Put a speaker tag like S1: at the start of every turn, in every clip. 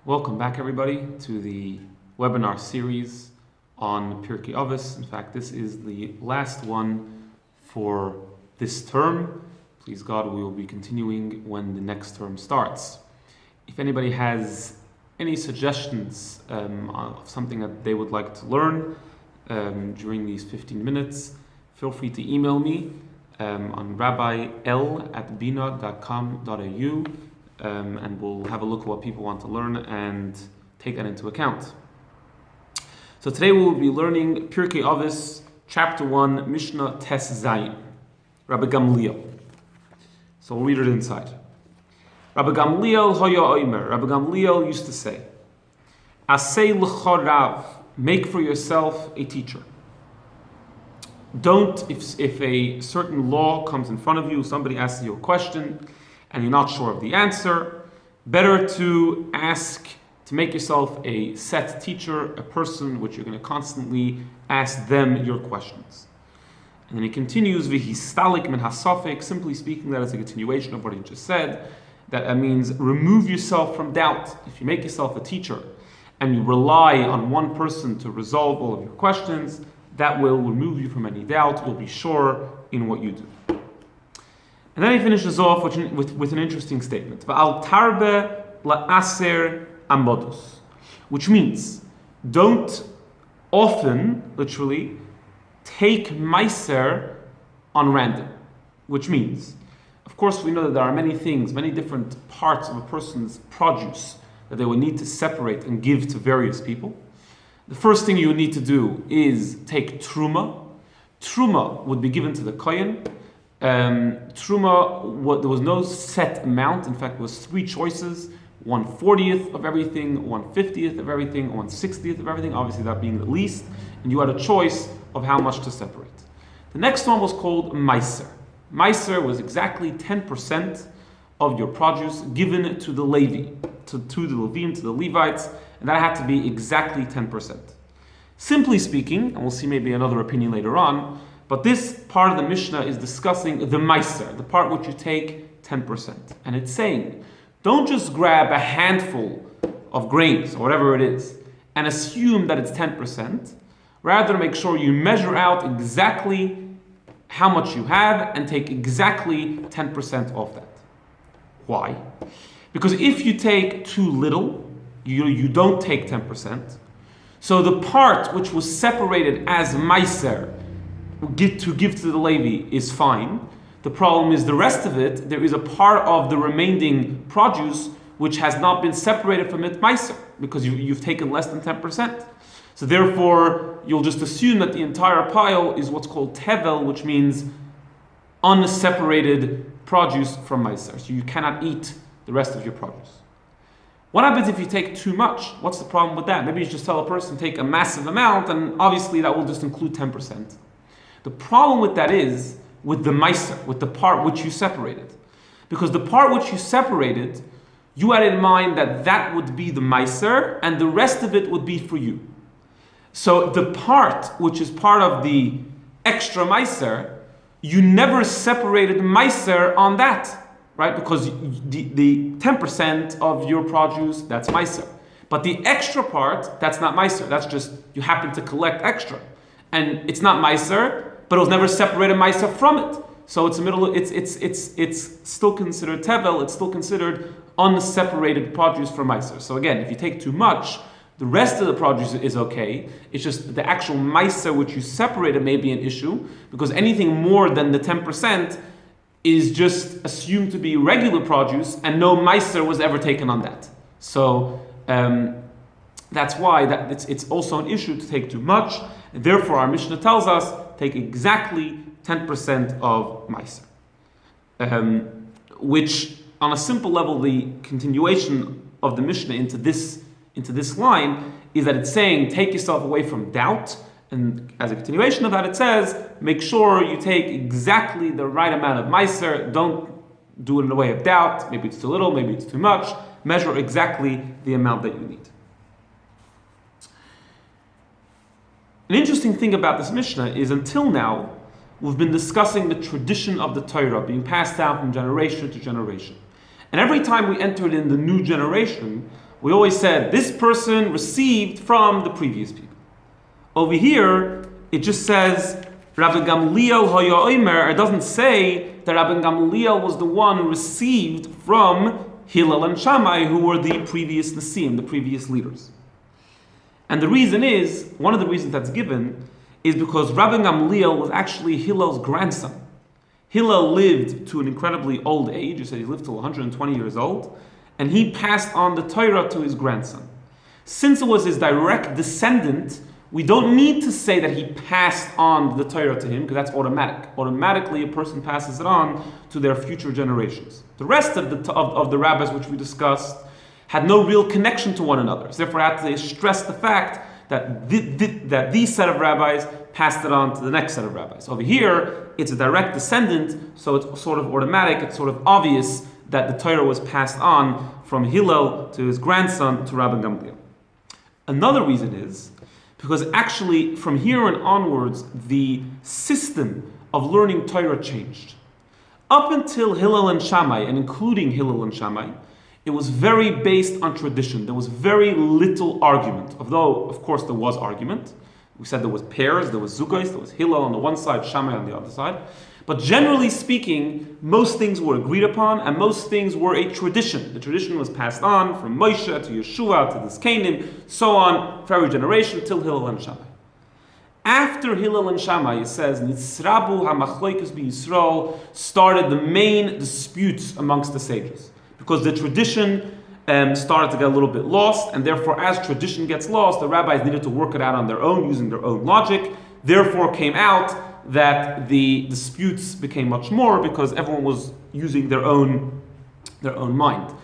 S1: Welcome back, everybody, to the webinar series on Pirkei Avos. In fact, this is the last one for this term. Please God, we will be continuing when the next term starts. If anybody has any suggestions of something that they would like to learn during these 15 minutes, feel free to email me on rabbiel@bina.com.au. And we'll have a look at what people want to learn and take that into account. So today we will be learning Pirkei Avos, chapter 1, Mishna Tes Zayin, Rabbi Gamliel. So we'll read it inside. Rabbi Gamliel Hoya Oimer. Rabbi Gamliel used to say, Asei l'chorav, make for yourself a teacher. Don't, if a certain law comes in front of you, somebody asks you a question, and you're not sure of the answer, better to ask, to make yourself a set teacher, a person which you're going to constantly ask them your questions. And then he continues, V'histalik min hasafek, simply speaking, that is a continuation of what he just said, that means remove yourself from doubt. If you make yourself a teacher and you rely on one person to resolve all of your questions, that will remove you from any doubt. You'll be sure in what you do. And then he finishes off with an interesting statement. V'al tarbe la'aser amodus, which means don't often, literally, take meiser on random. Which means, of course, we know that there are many things, many different parts of a person's produce that they would need to separate and give to various people. The first thing you would need to do is take truma. Truma would be given to the kohen. Truma, there was no set amount. In fact, it was 3 choices: 1/40th of everything, 1/50th of everything, 1/60th of everything. Obviously, that being the least, and you had a choice of how much to separate. The next one was called meiser. Meiser was exactly 10% of your produce given to the Levi, to the Levim, to the Levites, and that had to be exactly 10%. Simply speaking, and we'll see maybe another opinion later on, but this part of the Mishnah is discussing the meiser, the part which you take 10%. And it's saying, don't just grab a handful of grains, or whatever it is, and assume that it's 10%. Rather, make sure you measure out exactly how much you have and take exactly 10% of that. Why? Because if you take too little, you don't take 10%. So the part which was separated as meiser, to give to the Levi, is fine. The problem is the rest of it, there is a part of the remaining produce which has not been separated from it meiser, because you've taken less than 10%. So therefore, you'll just assume that the entire pile is what's called tevel, which means unseparated produce from meiser. So you cannot eat the rest of your produce. What happens if you take too much? What's the problem with that? Maybe you just tell a person take a massive amount, and obviously that will just include 10%. The problem with that is with the meiser, with the part which you separated. Because the part which you separated, you had in mind that that would be the meiser, and the rest of it would be for you. So the part which is part of the extra meiser, you never separated meiser on that, right? Because the 10% of your produce, that's meiser. But the extra part, that's not meiser. That's just, you happen to collect extra. And it's not meiser, but it was never separated meiser from it. So it's still considered tevel, it's still considered unseparated produce from meiser. So again, if you take too much, the rest of the produce is okay. It's just the actual meiser which you separated may be an issue, because anything more than the 10% is just assumed to be regular produce, and no meiser was ever taken on that. So that's why it's also an issue to take too much. And therefore, our Mishnah tells us, take exactly 10% of meiser. Which, on a simple level, the continuation of the Mishnah into this line is that it's saying, take yourself away from doubt. And as a continuation of that, it says, make sure you take exactly the right amount of meiser. Don't do it in a way of doubt. Maybe it's too little, maybe it's too much. Measure exactly the amount that you need. An interesting thing about this Mishnah is, until now, we've been discussing the tradition of the Torah being passed down from generation to generation. And every time we entered in the new generation, we always said this person received from the previous people. Over here, it just says Rabbi Gamliel Haya Omer. It doesn't say that Rabbi Gamliel was the one who received from Hillel and Shammai, who were the previous Nasiim, the previous leaders. And the reason is, one of the reasons that's given is because Rabbi Gamliel was actually Hillel's grandson. Hillel lived to an incredibly old age. You said he lived till 120 years old, and he passed on the Torah to his grandson. Since it was his direct descendant, we don't need to say that he passed on the Torah to him, because that's automatic. Automatically, a person passes it on to their future generations. The rest of the rabbis which we discussed had no real connection to one another. So therefore, I have to stress the fact that these set of rabbis passed it on to the next set of rabbis. Over here, it's a direct descendant, so it's sort of automatic, it's sort of obvious that the Torah was passed on from Hillel to his grandson to Rabbi Gamliel. Another reason is because actually from here on onwards, the system of learning Torah changed. Up until Hillel and Shammai, and including Hillel and Shammai, it was very based on tradition. There was very little argument, although, of course, there was argument. We said there was pairs, there was zugais, there was Hillel on the one side, Shammai on the other side. But generally speaking, most things were agreed upon, and most things were a tradition. The tradition was passed on from Moshe to Yeshua to the Zkanim, so on, for every generation, till Hillel and Shammai. After Hillel and Shammai, it says, Nitzrabu ha-machloikus bi-Yisrael, started the main disputes amongst the sages. Because the tradition started to get a little bit lost, and therefore as tradition gets lost, the rabbis needed to work it out on their own, using their own logic. Therefore came out that the disputes became much more because everyone was using their own mind.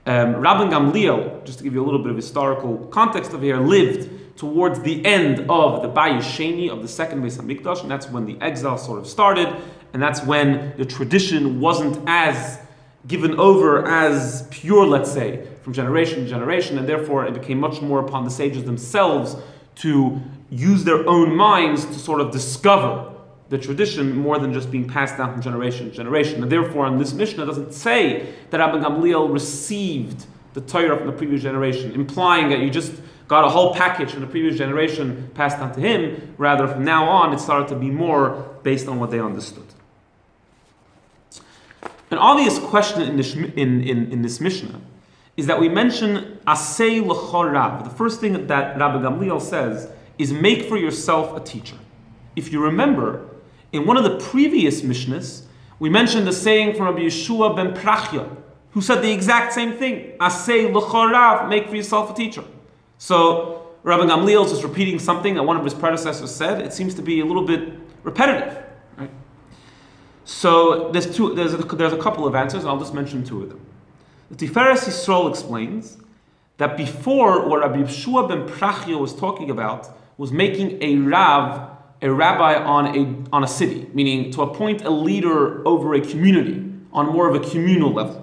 S1: Rabbi Gamliel, just to give you a little bit of historical context over here, lived towards the end of the Bayis Sheni of the second Beis Hamikdash, and that's when the exile sort of started, and that's when the tradition wasn't as given over as pure, let's say, from generation to generation, and therefore it became much more upon the sages themselves to use their own minds to sort of discover the tradition more than just being passed down from generation to generation. And therefore, in this Mishnah, doesn't say that Rabbi Gamliel received the Torah from the previous generation, implying that you just got a whole package from the previous generation passed on to him. Rather, from now on, it started to be more based on what they understood. An obvious question in this Mishnah is that we mention Asay l'chol Rav. The first thing that Rabbi Gamliel says is make for yourself a teacher. If you remember, in one of the previous Mishnahs, we mentioned the saying from Rabbi Yeshua ben Prachya, who said the exact same thing. Asay l'chol Rav, make for yourself a teacher. So Rabbi Gamliel is just repeating something that one of his predecessors said. It seems to be a little bit repetitive. Right? So there's a couple of answers, and I'll just mention two of them. The Tiferes Yisrael explains that before, what Rabbi Yeshua ben Prachya was talking about was making a rabbi on a city, meaning to appoint a leader over a community on more of a communal level.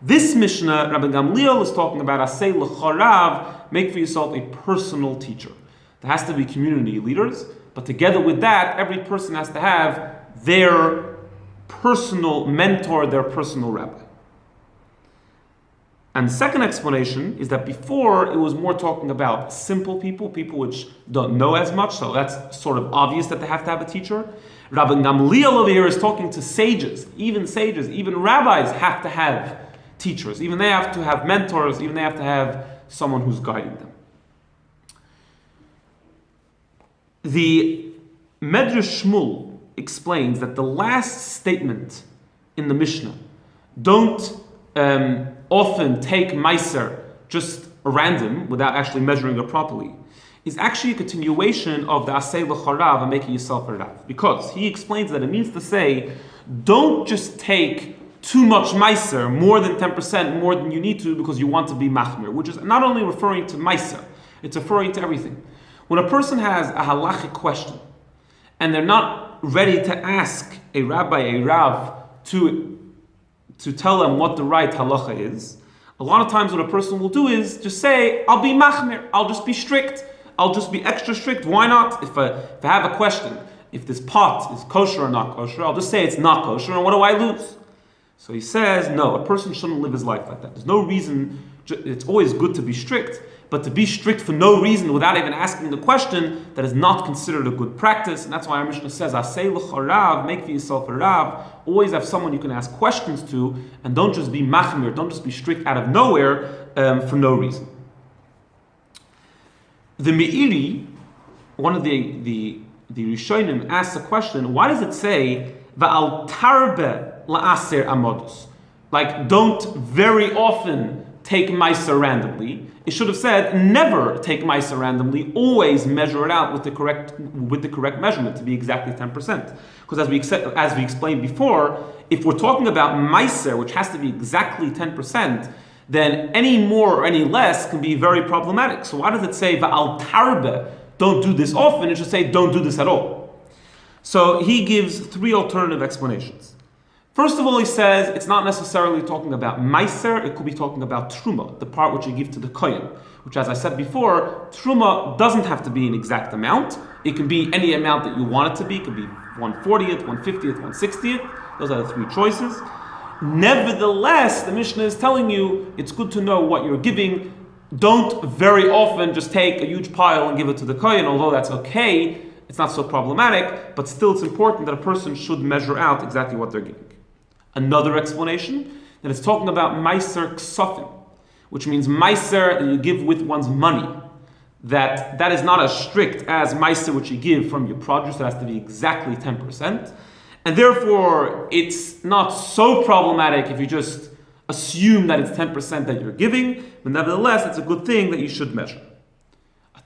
S1: This Mishnah, Rabbi Gamliel is talking about Asay l'chol Rav, make for yourself a personal teacher. There has to be community leaders, but together with that, every person has to have their personal mentor, their personal rabbi. And the second explanation is that before it was more talking about simple people which don't know as much, so that's sort of obvious that they have to have a teacher. Rabbi Gamliel over here is talking to sages, even rabbis have to have teachers, even they have to have mentors, even they have to have someone who's guiding them. The Medrash Shmuel explains that the last statement in the Mishnah, don't often take Meiser just random without actually measuring it properly, is actually a continuation of the Asay l'chol Rav and making yourself a Rav. Because he explains that it means to say, don't just take too much Meiser, more than 10%, more than you need to because you want to be Machmir, which is not only referring to Meiser, it's referring to everything. When a person has a halachic question and they're not ready to ask a rabbi, a Rav, to tell them what the right halacha is, a lot of times what a person will do is just say, I'll be machmir, I'll just be strict, I'll just be extra strict. Why not? If I have a question, if this pot is kosher or not kosher, I'll just say it's not kosher, and what do I lose? So he says, no, a person shouldn't live his life like that. There's no reason, it's always good to be strict, but to be strict for no reason without even asking the question, that is not considered a good practice. And that's why our Mishna says, Asay l'cha Rav, make for yourself a Rav. Always have someone you can ask questions to, and don't just be machmir, don't just be strict out of nowhere for no reason. The Meiri, one of the Rishonim, asks a question, why does it say, Va'al tarbe la'aser amodus? Like, don't very often take Meiser randomly. It should have said, never take Meiser randomly, always measure it out with the correct measurement to be exactly 10%. Because as we explained before, if we're talking about Meiser, which has to be exactly 10%, then any more or any less can be very problematic. So why does it say, Va'al tarbe, don't do this often? It should say, don't do this at all. So he gives three alternative explanations. First of all, he says it's not necessarily talking about Meiser, it could be talking about Truma, the part which you give to the Kohen, which, as I said before, Truma doesn't have to be an exact amount. It can be any amount that you want it to be. It could be 1/40th, 1/50th, 1/60th. Those are the three choices. Nevertheless, the Mishnah is telling you it's good to know what you're giving. Don't very often just take a huge pile and give it to the Kohen, although that's okay. It's not so problematic, but still it's important that a person should measure out exactly what they're giving. Another explanation, that it's talking about Meiser Ksofim, which means Meiser that you give with one's money. That is not as strict as Meiser which you give from your produce. It has to be exactly 10%. And therefore, it's not so problematic if you just assume that it's 10% that you're giving, but nevertheless, it's a good thing that you should measure.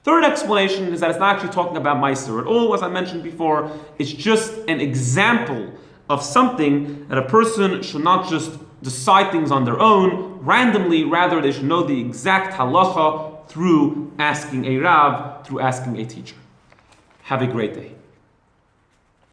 S1: Third explanation is that it's not actually talking about Meiser at all. As I mentioned before, it's just an example of something that a person should not just decide things on their own randomly, rather they should know the exact halacha through asking a Rav, through asking a teacher. Have a great day.